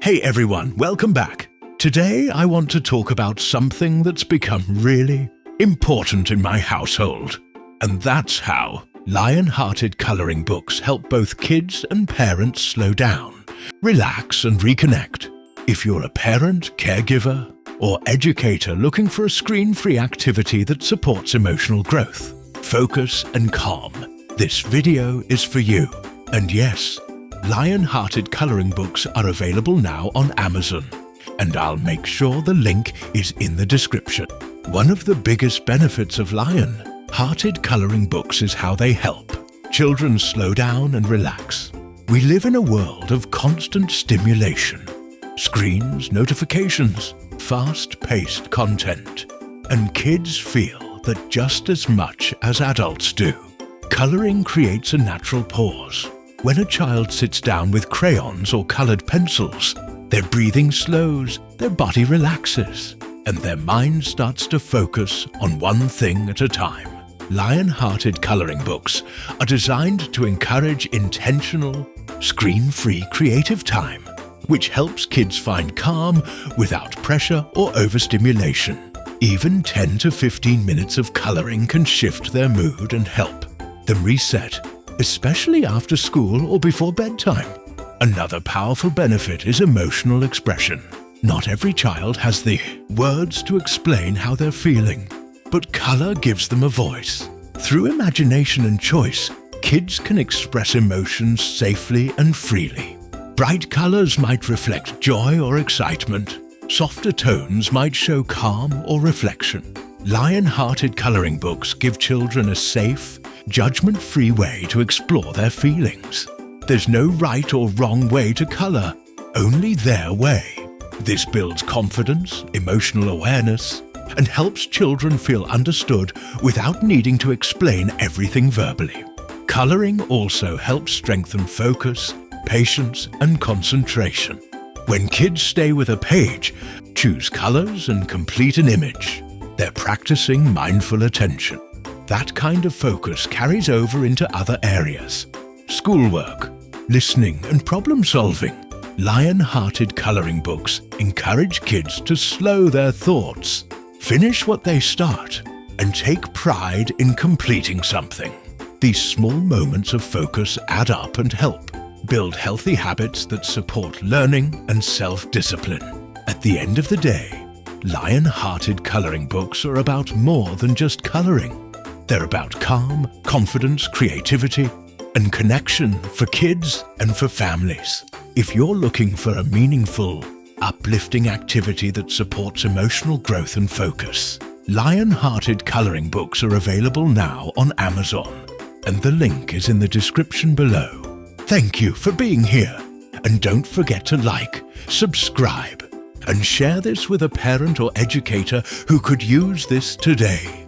Hey everyone, welcome back. Today I want to talk about something that's become really important in my household. And that's how lion-hearted coloring books help both kids and parents slow down, relax and reconnect. If you're a parent, caregiver, or educator looking for a screen-free activity that supports emotional growth, focus and calm, this video is for you. And yes, lion-hearted coloring books are available now on Amazon, and I'll make sure the link is in the description. One of the biggest benefits of lion-hearted coloring books is how they help children slow down and relax. We live in a world of constant stimulation. Screens, notifications, fast-paced content, and kids feel that just as much as adults do. Coloring creates a natural pause. When a child sits down with crayons or colored pencils, their breathing slows, their body relaxes, and their mind starts to focus on one thing at a time. Lion-hearted coloring books are designed to encourage intentional, screen-free creative time, which helps kids find calm without pressure or overstimulation. Even 10 to 15 minutes of coloring can shift their mood and help them reset, especially after school or before bedtime. Another powerful benefit is emotional expression. Not every child has the words to explain how they're feeling, but color gives them a voice. Through imagination and choice, kids can express emotions safely and freely. Bright colors might reflect joy or excitement. Softer tones might show calm or reflection. Lion-hearted coloring books give children a safe, judgment-free way to explore their feelings. There's no right or wrong way to color, only their way. This builds confidence, emotional awareness, and helps children feel understood without needing to explain everything verbally. Coloring also helps strengthen focus, patience, and concentration. When kids stay with a page, choose colors, and complete an image, they're practicing mindful attention. That kind of focus carries over into other areas. Schoolwork, listening, and problem-solving. Lion-hearted coloring books encourage kids to slow their thoughts, finish what they start, and take pride in completing something. These small moments of focus add up and help build healthy habits that support learning and self-discipline. At the end of the day, lion-hearted coloring books are about more than just coloring. They're about calm, confidence, creativity, and connection for kids and for families. If you're looking for a meaningful, uplifting activity that supports emotional growth and focus, lion-hearted coloring books are available now on Amazon, and the link is in the description below. Thank you for being here, and don't forget to like, subscribe, and share this with a parent or educator who could use this today.